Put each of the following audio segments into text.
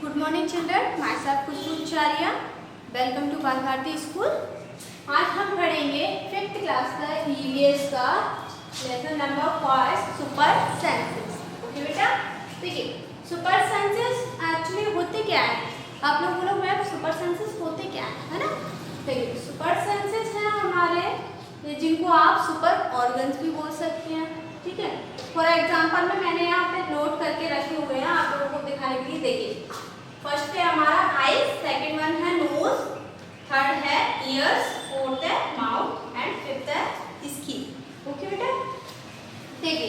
Good morning children, myself Khushboo Acharya. Welcome to Bal Bharati school. आज हम पढ़ेंगे 5th क्लास का ईवीएस का lesson number 5 super senses. Okay बेटा, देखिए सुपर सेंसेस एक्चुअली होते क्या है, आप लोग बोलो मैम सुपर सेंसेस होते क्या है ना। देखिए सुपर सेंसेस हैं हमारे जिनको आप सुपर ऑर्गन्स भी बोल सकते हैं, ठीक है। फॉर एग्जाम्पल में मैंने यहाँ पे नोट करके रखे हुए हैं आप लोगों को दिखाने के लिए। देखिए फर्स्ट है हमारा आईज, सेकंड वन है नोज, थर्ड है ईयर्स, फोर्थ है माउथ एंड फिफ्थ है स्किन। ओके बेटा, देखिए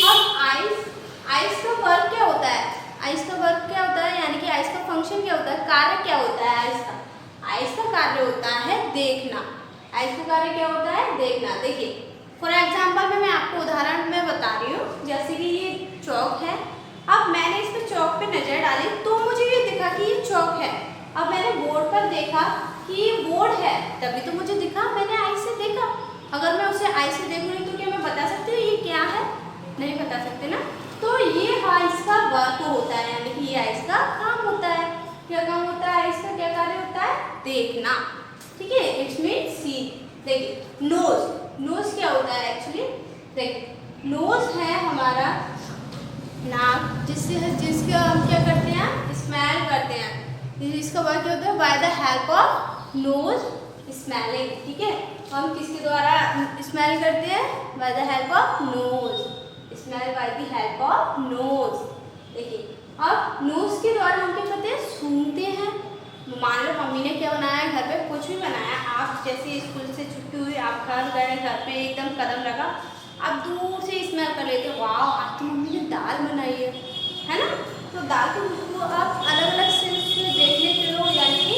अब आईज का वर्क क्या होता है, आईज का वर्क क्या होता है यानी कि आईज का फंक्शन क्या होता है, कार्य क्या होता है आईज का कार्य होता है देखना। आईज का कार्य क्या होता है, देखना। देखिए फॉर एग्जाम्पल में मैं आपको उदाहरण में बता रही हूँ, जैसे कि ये चौक है। अब मैंने इस पर चौक पे नजर डाली तो मुझे ये दिखा कि ये चौक है। अब मैंने बोर्ड पर देखा कि ये बोर्ड है, तभी तो मुझे दिखा, मैंने आई से देखा। अगर मैं उसे आई से देखूंगी तो क्या मैं बता सकती हूँ ये क्या है, नहीं बता सकते ना। तो ये आइस का वर्क होता है, यानी कि ये आइस का काम होता है। क्या काम होता है आइस का, क्या कार्य होता है, देखना, ठीक है। इट्स मीन सी। देखिए नोज, नोज क्या होता है एक्चुअली, देखिए नोज है हमारा नाक, जिसका हम क्या करते हैं, स्मेल करते हैं। इसका वर्क क्या होता है, by the help of nose smelling, ठीक है। हम किसके द्वारा स्मेल करते हैं, by the help of nose, smell by the help of nose. देखिए अब नोज के द्वारा हम क्या करते हैं, सूंघते हैं। मान लो मम्मी ने क्या बनाया, घर पे कुछ भी बनाया, आप जैसे स्कूल से छुट्टी हुई, आप घर गए, घर पे एकदम कदम लगा, आप दूर से स्मेल कर लेते हो, वाह आज तो मम्मी ने दाल बनाई है ना। तो दाल की खुशबू आप अलग अलग सेंस से देख लेते हो, यानी कि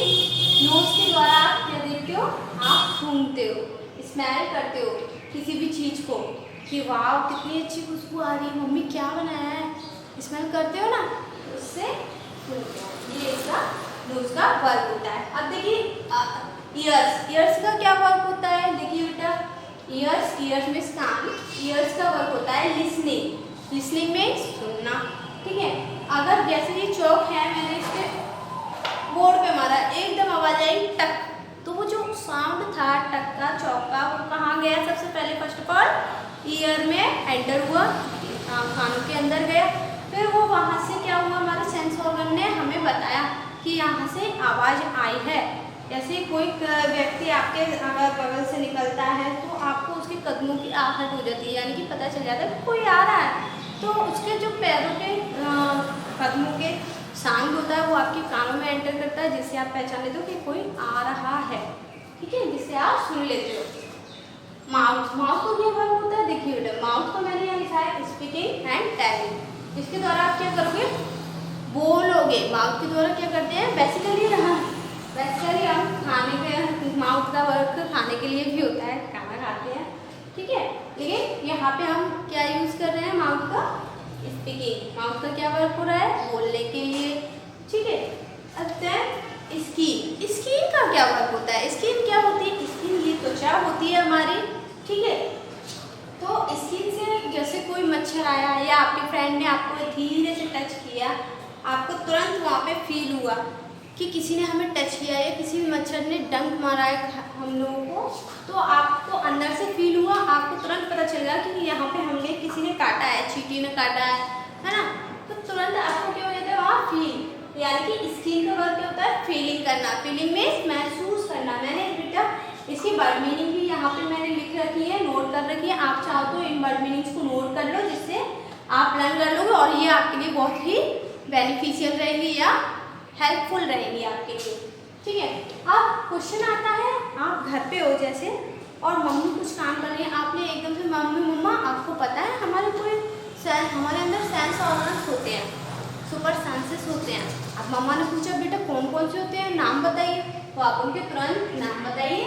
नोज के द्वारा आप क्या देखते हो, आप सूंघते हो, स्मेल करते हो किसी भी चीज़ को कि वाह कितनी अच्छी खुशबू आ रही है, मम्मी क्या बनाया है, स्मेल करते हो ना, उससे ये इसका नोज का वर्क होता है। अब देखिए ईयर्स, ईयर्स का क्या वर्क होता है, देखिए बेटा ईयर्स, ईयर्स मीन्स कान, ईयर्स का वर्क होता है लिसनिंग, लिसनिंग मीन्स सुनना, ठीक है। अगर जैसे ये चौक है, मैंने इसके बोर्ड पे मारा, एकदम आवाज आई टक, तो वो जो साउंड था टक का, चौक का, वो कहाँ गया, सबसे पहले फर्स्ट ऑफ ऑल ईयर में एंटर हुआ, कानों के अंदर गया, फिर वो वहाँ से क्या हुआ, हमारे सेंस ऑर्गन ने हमें बताया कि यहाँ से आवाज़ आई है। जैसे कोई व्यक्ति आपके अगर बगल से निकलता है तो आपको उसके कदमों की आहट हो जाती है, यानी कि पता चल जाता है कि कोई आ रहा है। तो उसके जो पैरों के कदमों के साउंड होता है वो आपके कानों में एंटर करता है, जिससे आप पहचान लेते हो कि कोई आ रहा है, ठीक है, जिससे आप सुन लेते हो। माउथ, माउथ को क्या वर्क होता है, देखिए बेटा माउथ को मैंने यहाँ लिखा है स्पीकिंग एंड टेलिंग। इसके द्वारा आप क्या करोगे, बोलोगे। माउथ के द्वारा क्या करते हैं, बेसिकली हम खाने के, माउथ का वर्क खाने के लिए भी होता है, खाना खाते हैं, ठीक है। लेकिन यहाँ पे हम क्या यूज कर रहे हैं, माउथ का स्पीकिंग, माउथ का क्या वर्क हो रहा है, बोलने के लिए, ठीक है। अब स्किन, स्किन का क्या वर्क होता है, स्किन क्या होती है, स्किन ये त्वचा होती है हमारी, ठीक है। तो स्किन से जैसे कोई मच्छर आया या आपके फ्रेंड ने आपको धीरे से टच किया, आपको तुरंत वहाँ पे फील हुआ कि किसी ने हमें टच किया या किसी भी मच्छर ने डंक मारा है हम लोगों को, तो आपको अंदर से फील हुआ, आपको तुरंत पता चल गया कि यहाँ पे हमने किसी ने काटा है, चींटी ने काटा है ना। तो तुरंत आपको क्या हो जाता है वहाँ फील, यानी कि स्किन का वर्क क्या होता है, फीलिंग करना, फीलिंग मीन्स महसूस करना। मैंने बेटा इसकी वर्ड मीनिंग भी यहाँ पे मैंने लिख रखी है, नोट कर रखी है, आप चाहो तो इन वर्ड मीनिंग्स को नोट कर लो, जिससे आप लर्न कर लोगे और ये आपके लिए बहुत ही बेनिफिशियल रहेंगी या हेल्पफुल रहेंगी आपके लिए, ठीक है। अब क्वेश्चन आता है, आप घर पे हो जैसे और मम्मी कुछ काम कर रही है, आपने एकदम से मम्मी मम्मा आपको पता है हमारे अंदर सेंस ऑर्गन्स होते हैं, सुपर सेंसेस होते हैं। अब मम्मा ने पूछा बेटा कौन कौन से होते हैं, नाम बताइए, तो आप उनके तुरंत नाम बताइए,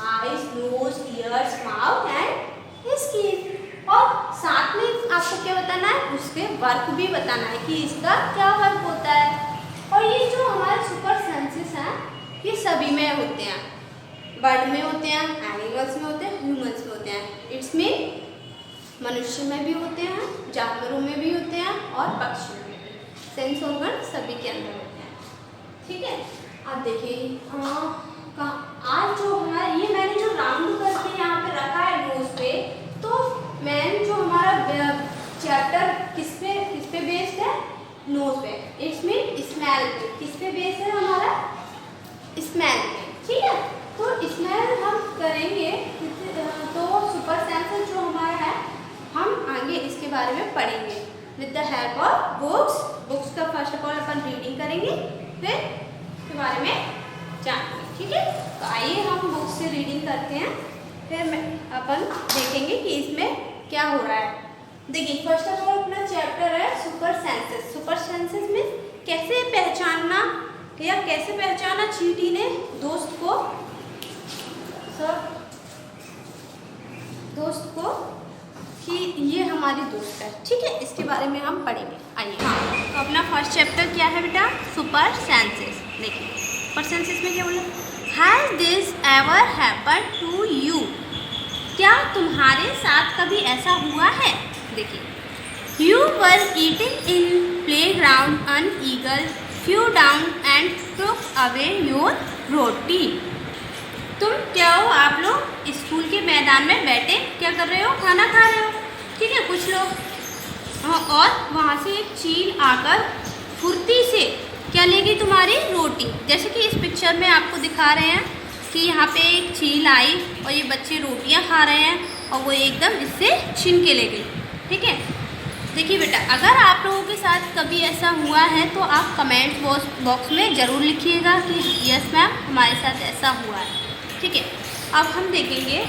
eyes, nose, ears, mouth and skin. और साथ में आपको क्या बताना है, उसके वर्क भी बताना है कि इसका क्या वर्क होता है। और ये जो हमारे सुपर सेंसेस हैं ये सभी में होते हैं, बर्ड में होते हैं, एनिमल्स में होते हैं, ह्यूमंस में होते हैं। इट्स मीन मनुष्य में भी होते हैं, जानवरों में भी होते हैं और पक्षियों में भी। सेंस ऑर्गन सभी के अंदर होते हैं। ठीक है। अब देखिए आज जो हमारा ये मैंने जो राउंड करके यहाँ पे रखा है नोज पे, तो मैम जो हमारा चैप्टर किस पे बेस्ड है? नोज पे। इट्स मीन स्मेल पे। किस पे बेस है हमारा? स्मेल पे। ठीक है। तो स्मेल हम करेंगे तो सुपर सेंसेस जो हमारा है हम आगे इसके बारे में पढ़ेंगे with the help of books का फर्स्ट ऑफ ऑल अपन रीडिंग करेंगे, फिर इसके बारे में जानेंगे। ठीक है। तो आइए हम बुक से रीडिंग करते हैं, फिर अपन देखेंगे कि इसमें क्या हो रहा है। देखिए फर्स्ट ऑफ ऑल अपना चैप्टर है सुपर सेंसेस। सुपर सेंसेस में कैसे पहचानना या कैसे पहचाना चींटी ने दोस्त को कि ये हमारी दोस्त है। ठीक है। इसके बारे में हम पढ़ेंगे। आइए। तो अपना फर्स्ट चैप्टर क्या है बेटा? Super senses. देखिए सुपर सेंसेस में क्या बोला? Has this ever happened to you? क्या तुम्हारे साथ कभी ऐसा हुआ है? देखिए you were eating in playground an eagle flew down and took away your roti. तुम क्या हो? आप लोग स्कूल के मैदान में बैठे क्या कर रहे हो? खाना खा रहे हो। ठीक है। कुछ लोग और वहाँ से एक चील आकर फुर्ती से क्या लेगी? तुम्हारी रोटी। जैसे कि इस पिक्चर में आपको दिखा रहे हैं कि यहाँ पे एक चील आई और ये बच्चे रोटियाँ खा रहे हैं और वो एकदम इससे छीन के ले गई। ठीक है। देखिए बेटा अगर आप लोगों के साथ कभी ऐसा हुआ है तो आप कमेंट बॉक्स में ज़रूर लिखिएगा कि यस मैम हमारे साथ ऐसा हुआ है। ठीक है। अब हम देखेंगे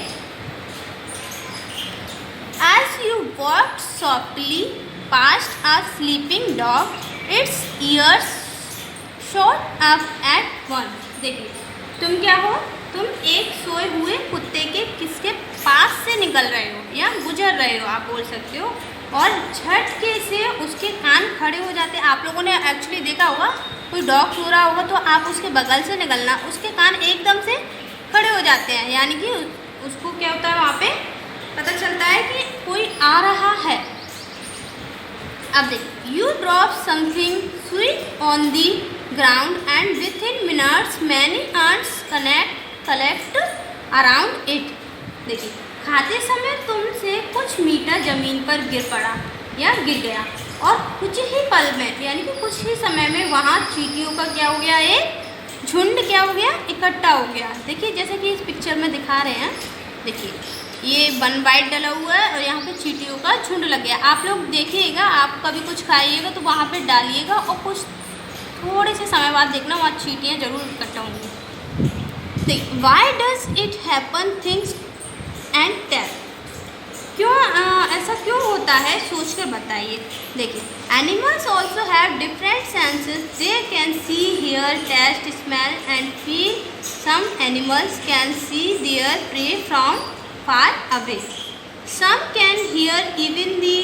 As you walked softly past a sleeping dog, its ears shot up at once. देखिए तुम क्या हो? तुम एक सोए हुए कुत्ते के किसके पास से निकल रहे हो या गुजर रहे हो आप बोल सकते हो, और झटके से उसके कान खड़े हो जाते हैं। आप लोगों ने एक्चुअली देखा होगा कोई डॉग सो रहा होगा तो आप उसके बगल से निकलना, उसके कान एकदम से खड़े हो जाते हैं, यानी कि उसको क्या होता है वहाँ पे पता चलता है कि कोई आ रहा है। अब देख you drop something sweet on the ground and with in minutes many ants collect around it. देखिए खाते समय तुमसे कुछ मीठा ज़मीन पर गिर पड़ा या गिर गया और कुछ ही पल में यानी कि कुछ ही समय में वहाँ चींटियों का क्या हो गया? एक झुंड क्या हो गया? इकट्ठा हो गया। देखिए जैसे कि इस पिक्चर में दिखा रहे हैं, देखिए ये 1 बाइट डला हुआ है और यहाँ पे चींटियों का झुंड लग गया। आप लोग देखिएगा, आप कभी कुछ खाइएगा तो वहाँ पे डालिएगा और कुछ थोड़े से समय बाद देखना वहाँ चींटियाँ ज़रूर इकट्ठा होंगी। Why does it happen things and tell? क्यों ऐसा क्यों होता है? सोच कर बताइए। देखिए animals also have different senses. They can see, hear, taste, smell and feel. Some animals can see their prey from far away. Some can hear even the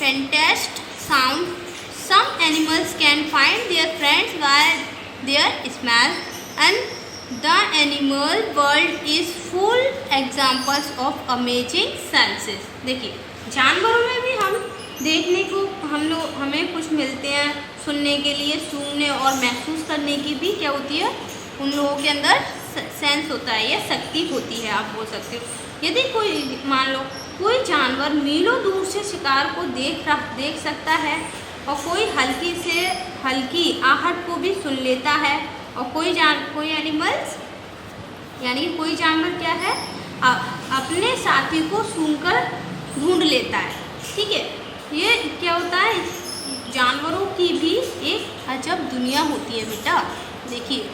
faintest sound. Some animals can find their friends by their smell, and the animal world is full examples of amazing senses. देखिए जानवरों में भी हम देखने को हमें कुछ मिलते हैं, सुनने के लिए, सूंघने और महसूस करने की भी क्या होती है उन लोगों के अंदर सेंस होता है या शक्ति होती है आप बोल सकते हो। यदि कोई मान लो कोई जानवर मीलों दूर से शिकार को देख सकता है और कोई हल्की आहट को भी सुन लेता है, और कोई एनिमल्स यानी कोई जानवर क्या है अपने साथी को सूंघकर ढूंढ लेता है। ठीक है। ये क्या होता है? जानवरों की भी एक अजब दुनिया होती है बेटा। देखिए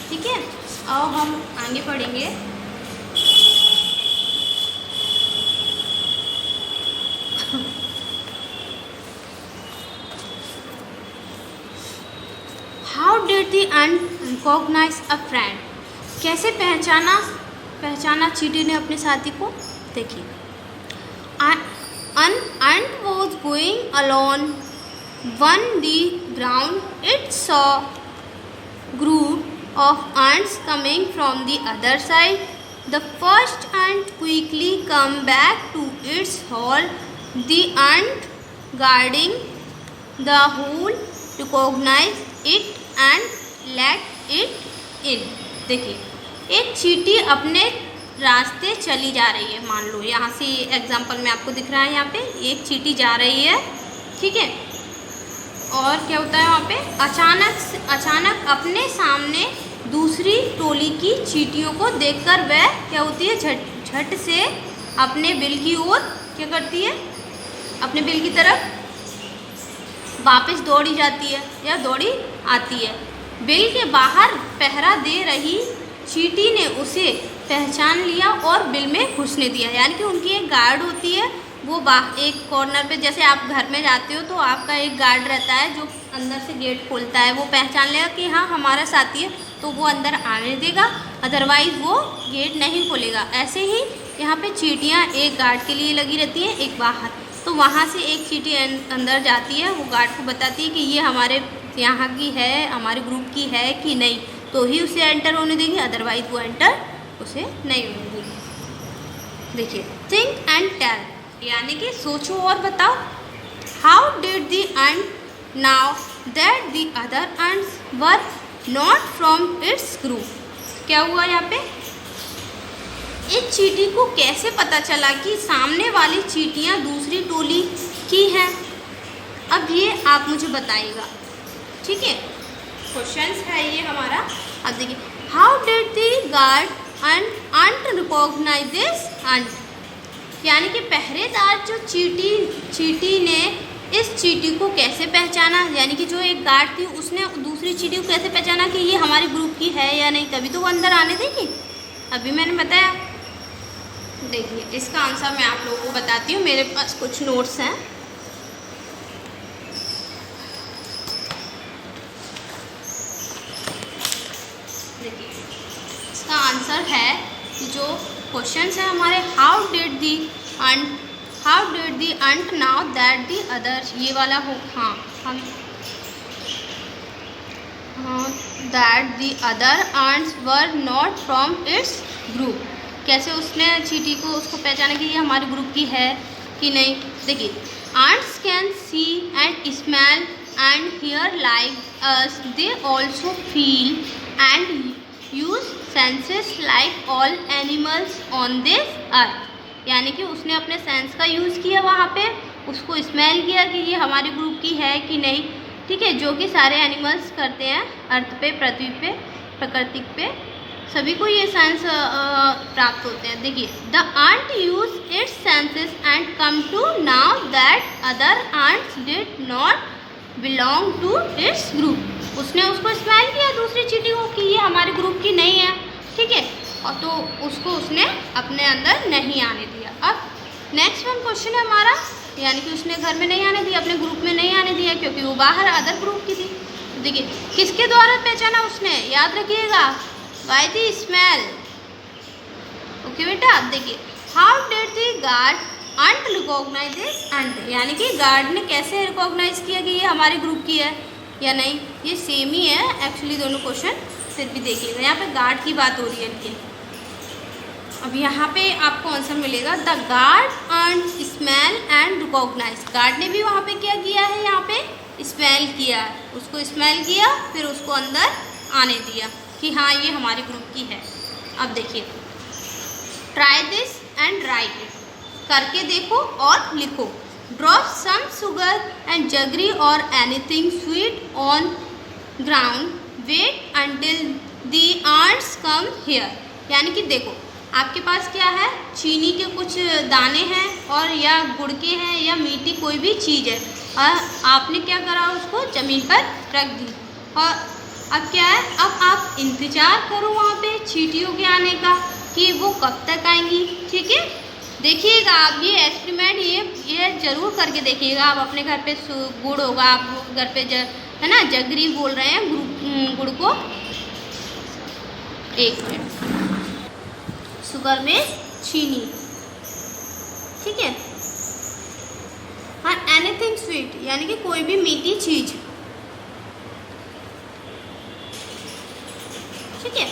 ठीक है। और हम आगे पढ़ेंगे। How did the unrecognised a friend? कैसे पहचाना चींटी ने अपने साथी को? देखिए an ant was going along on the ground. It saw group of ants coming from the other side. The first ant quickly come back to its hole. The ant guarding the hole recognized it and let it in. देखिए एक चींटी अपने रास्ते चली जा रही है, मान लो यहाँ से एग्जाम्पल में आपको दिख रहा है, यहाँ पे एक चींटी जा रही है, ठीक है। और क्या होता है वहाँ पे, अचानक अपने सामने दूसरी टोली की चींटियों को देखकर वह क्या होती है, झट से अपने बिल की ओर क्या करती है, अपने बिल की तरफ वापस दौड़ी जाती है या दौड़ी आती है। बिल के बाहर पहरा दे रही चींटी ने उसे पहचान लिया और बिल में घुसने दिया। यानी कि उनकी एक गार्ड होती है, वो एक कॉर्नर पे, जैसे आप घर में जाते हो तो आपका एक गार्ड रहता है जो अंदर से गेट खोलता है, वो पहचान लेगा कि हाँ हमारा साथी है तो वो अंदर आने देगा, अदरवाइज़ वो गेट नहीं खोलेगा। ऐसे ही यहाँ पे चींटियाँ एक गार्ड के लिए लगी रहती हैं, एक बाहर। तो वहाँ से एक चींटी अंदर जाती है, वो गार्ड को बताती है कि ये हमारे यहाँ की है, हमारे ग्रुप की है कि नहीं, तो ही उसे एंटर होने देगी, अदरवाइज वो एंटर उसे नहीं होने देगी। देखिए थिंक एंड टेल, यानी कि सोचो और बताओ। How did the ant now that the other ants were not from its group. क्या हुआ यहाँ पे, एक चींटी को कैसे पता चला कि सामने वाली चींटियाँ दूसरी टोली की हैं। अब ये आप मुझे बताइएगा, ठीक है। क्वेश्चंस है ये हमारा। अब देखिए, how did the guard and recognise this ant, यानी कि पहरेदार जो चींटी ने इस चींटी को कैसे पहचाना, यानी कि जो एक गार्ड थी उसने दूसरी चींटी को कैसे पहचाना कि ये हमारे ग्रुप की है या नहीं, तभी तो वो अंदर आने देगी। अभी मैंने बताया। देखिए इसका आंसर मैं आप लोगों को बताती हूँ, मेरे पास कुछ नोट्स हैं। देखिए इसका आंसर है कि जो क्वेश्चंस है हमारे, how did the ant know that the other, ये वाला हो, हाँ that the other ants were not from its group. कैसे उसने चींटी को उसको पहचाना कि ये हमारे ग्रुप की है कि नहीं। देखिए ants can see and smell and here like us, they also feel and use senses like all animals on this earth. यानी कि उसने अपने सेंस का यूज़ किया, वहाँ पे उसको स्मेल किया कि ये हमारे ग्रुप की है कि नहीं, ठीक है, जो कि सारे एनिमल्स करते हैं अर्थ पे, पृथ्वी पे, प्रकृति पे, सभी को ये सेंस प्राप्त होते हैं। देखिए the ant use its senses and come to know that other ants did not belong to its group. उसने उसको स्मेल किया दूसरी चींटी को कि ये हमारे ग्रुप की नहीं है, ठीक है, और तो उसको उसने अपने अंदर नहीं आने दिया। अब नेक्स्ट वन क्वेश्चन है हमारा, यानी कि उसने घर में नहीं आने दिया, अपने ग्रुप में नहीं आने दिया क्योंकि वो बाहर अदर ग्रुप की थी। देखिए किसके द्वारा पहचाना उसने, याद रखिएगा, बाय द स्मेल। ओके बेटा, अब देखिए how did the guard ant recognise this ant, यानी कि गार्ड ने कैसे रिकॉग्नाइज किया कि ये हमारे ग्रुप की है या नहीं। ये सेम ही है एक्चुअली दोनों क्वेश्चन, फिर भी देखिएगा यहाँ पे गार्ड की बात हो रही है इनकी। अब यहाँ पे आपको आंसर मिलेगा, the guard and smell and recognise. Guard ने भी वहाँ पे क्या किया है, यहाँ पे स्मेल किया है, उसको स्मेल किया, फिर उसको अंदर आने दिया कि हाँ ये हमारे ग्रुप की है। अब देखिए try this and write it, करके देखो और लिखो। Drop some sugar and jaggery और anything sweet on ground, wait until the ants come here. यानी कि देखो आपके पास क्या है, चीनी के कुछ दाने हैं और या गुड़ के हैं या मीठी कोई भी चीज़ है, और आपने क्या करा, उसको ज़मीन पर रख दी। और अब क्या है, अब आप इंतज़ार करो वहाँ पे चींटियों के आने का कि वो कब तक आएंगी, ठीक है। देखिएगा आप ये एक्सपेरिमेंट ये ज़रूर करके देखिएगा। आप अपने घर पे गुड़ होगा, आप घर पे है ना, जगरी बोल रहे हैं गुड़ को, एक मिनट, शुगर में चीनी, ठीक है, हाँ, एनीथिंग स्वीट यानी कि कोई भी मीठी चीज़, ठीक है।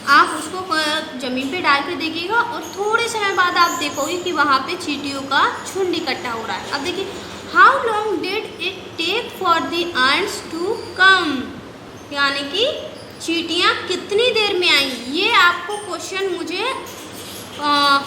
आप उसको ज़मीन पे डाल के देखिएगा और थोड़े समय बाद आप देखोगे कि वहाँ पे चींटियों का झुंड इकट्ठा हो रहा है। अब देखिए how long did it take for the ants to come, यानी कि चींटियाँ कितनी देर में आई, ये आपको क्वेश्चन मुझे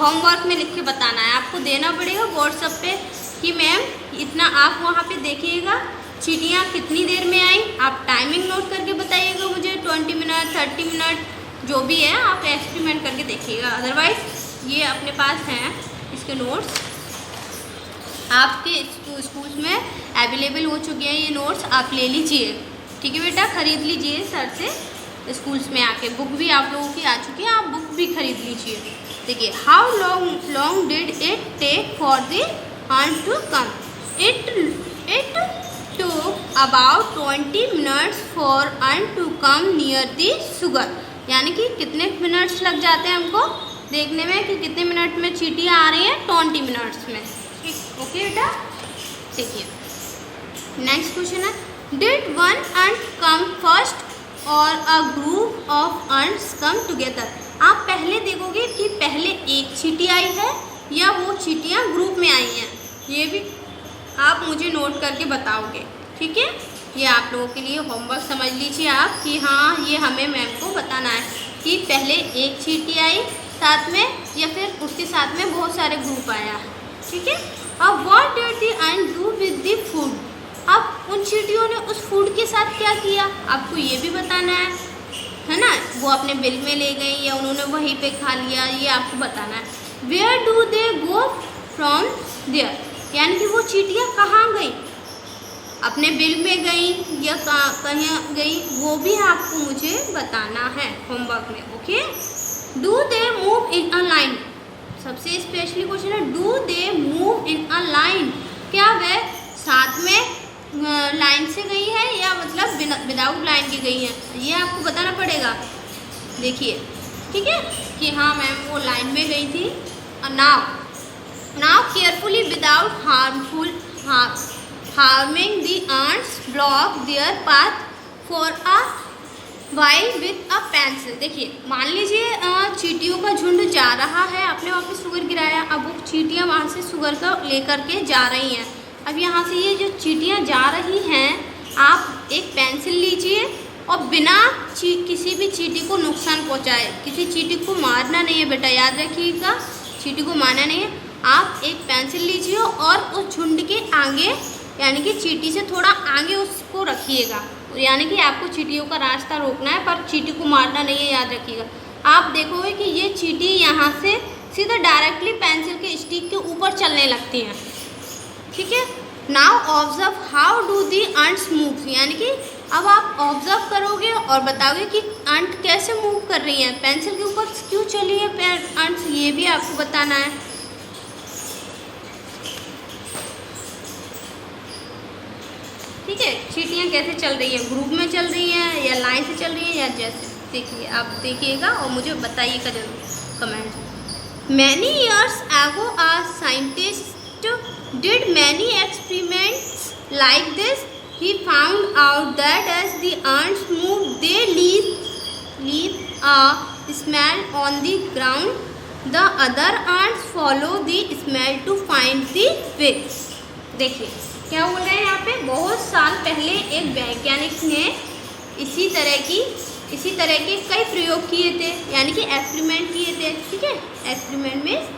होमवर्क में लिख के बताना है। आपको देना पड़ेगा व्हाट्सएप पे कि मैम इतना, आप वहाँ पे देखिएगा चींटियाँ कितनी देर में आई। आप टाइमिंग नोट करके बताइएगा मुझे, 20 मिनट 30 मिनट जो भी है, आप एक्सपेरिमेंट करके देखिएगा। अदरवाइज़ ये अपने पास हैं इसके नोट्स, आपके स्कूल्स में अवेलेबल हो चुके हैं ये नोट्स, आप ले लीजिए। ठीक है बेटा, ख़रीद लीजिए सर से, स्कूल्स में आके बुक भी आप लोगों की आ चुकी है, आप बुक भी खरीद लीजिए। देखिए, how long did it take for the ant to come, it took about 20 minutes for ant to come near the sugar, यानी कि कितने मिनट्स लग जाते हैं हमको देखने में कि कितने मिनट में चींटियाँ आ रही हैं, 20 मिनट्स में। ठीक, ओके बेटा। देखिए नेक्स्ट क्वेश्चन है, did one ant come first और a group of ants come together. आप पहले देखोगे कि पहले एक चींटी आई है या वो चींटियाँ ग्रुप में आई हैं, ये भी आप मुझे नोट करके बताओगे। ठीक है, ये आप लोगों के लिए होमवर्क समझ लीजिए आप कि हाँ ये हमें मैम को बताना है कि पहले एक चींटी आई साथ में या फिर उसके साथ में बहुत सारे ग्रुप आया। ठीक है, अब what did the ant do with the food, अब उन चींटियों ने उस फूड के साथ क्या किया आपको ये भी बताना है ना। वो अपने बिल में ले गई या उन्होंने वहीं पे खा लिया, ये आपको बताना है। Where do they go from there, यानी कि वो चींटियाँ कहाँ गई, अपने बिल में गई या कहीं गई, वो भी आपको मुझे बताना है होमवर्क में। Okay, do they move in a line, सबसे स्पेशली क्वेश्चन है, do they move in a line, क्या वह साथ में लाइन से गई है या मतलब विदाउट लाइन की गई है, ये आपको बताना पड़ेगा। देखिए ठीक है कि हाँ मैम वो लाइन में गई थी। Now carefully without harming the ants block there path for a while with a pencil. देखिए मान लीजिए चींटियों का झुंड जा रहा है, आपने वहाँ पे शुगर गिराया, अब वो चींटियाँ वहाँ से शुगर का लेकर के जा रही हैं। अब यहाँ से ये जो चींटियाँ जा रही हैं, आप एक पेंसिल लीजिए और बिना किसी भी चींटी को नुकसान पहुँचाए, किसी चींटी को मारना नहीं है बेटा, याद रखिएगा, चींटी को मारना नहीं है। आप एक पेंसिल लीजिए और उस झुंड के आगे यानी कि चींटी से थोड़ा आगे उसको रखिएगा, यानी कि आपको चींटियों का रास्ता रोकना है पर चींटी को मारना नहीं है, याद रखिएगा। आप देखोगे कि ये चींटी यहाँ से सीधा डायरेक्टली पेंसिल के स्टिक के ऊपर चलने लगती हैं। ठीक है, now observe how do the ants move, यानी कि अब आप ऑब्जर्व करोगे और बताओगे कि अंट कैसे मूव कर रही हैं, पेंसिल के ऊपर क्यों चली है अंट्स, ये भी आपको बताना है। ठीक है, चींटियाँ कैसे चल रही हैं, ग्रुप में चल रही हैं या लाइन से चल रही हैं या जैसे, देखिए आप देखिएगा और मुझे बताइएगा जरूर comment. Many years ago a scientist did many experiments like this. He found out that as the ants move, they leave a smell on the ground. The other ants follow the smell to find the way. देखिए क्या बोल रहे हैं यहाँ पे, बहुत साल पहले एक वैज्ञानिक ने इसी तरह के कई प्रयोग किए थे, यानी कि एक्सपेरिमेंट किए थे। ठीक है, एक्सपेरिमेंट में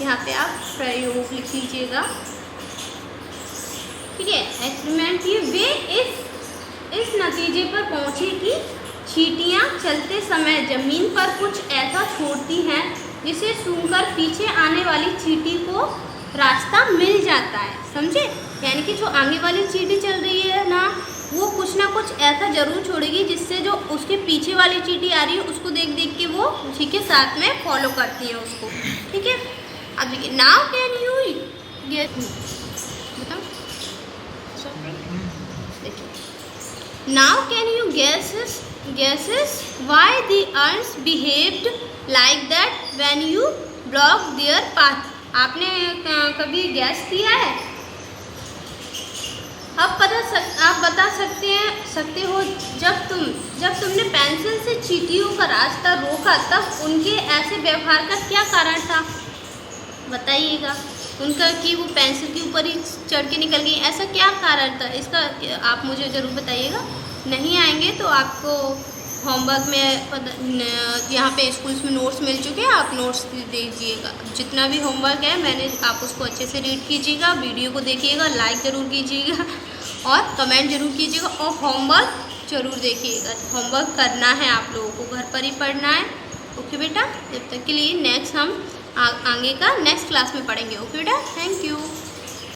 यहाँ पे आप प्रयोग लिख लीजिएगा। ठीक है, एक्सपेरिमेंट किए, वे इस नतीजे पर पहुँचे कि चींटियाँ चलते समय ज़मीन पर कुछ ऐसा छोड़ती हैं जिसे सूंघकर पीछे आने वाली चींटी को रास्ता मिल जाता है। समझे, यानी कि जो आगे वाली चींटी चल रही है ना, वो कुछ ना कुछ ऐसा ज़रूर छोड़ेगी जिससे जो उसके पीछे वाली चींटी आ रही है उसको देख देख के वो उसी के साथ में फॉलो करती है उसको। ठीक है, अब देखिए, नाउ कैन यू गेस, बताओ, now can you guesses why the ants behaved like that when you block their path। आपने कभी गैस किया है? आप बता सकते हो जब तुमने पेंसिल से चींटियों का रास्ता रोका तब उनके ऐसे व्यवहार का क्या कारण था, बताइएगा। उनका कि वो पेंसिल के ऊपर ही चढ़ के निकल गई, ऐसा क्या कारण था इसका, आप मुझे ज़रूर बताइएगा। नहीं आएंगे तो आपको होमवर्क में यहाँ पे स्कूल्स में नोट्स मिल चुके हैं, आप नोट्स दीजिएगा। जितना भी होमवर्क है मैंने आप उसको अच्छे से रीड कीजिएगा, वीडियो को देखिएगा, लाइक ज़रूर कीजिएगा और कमेंट ज़रूर कीजिएगा और होमवर्क ज़रूर देखिएगा। होमवर्क करना है आप लोगों को, घर पर ही पढ़ना है। ओके बेटा, जब तक के लिए नेक्स्ट हम आगे का नेक्स्ट क्लास में पढ़ेंगे। ओके बेटा, थैंक यू।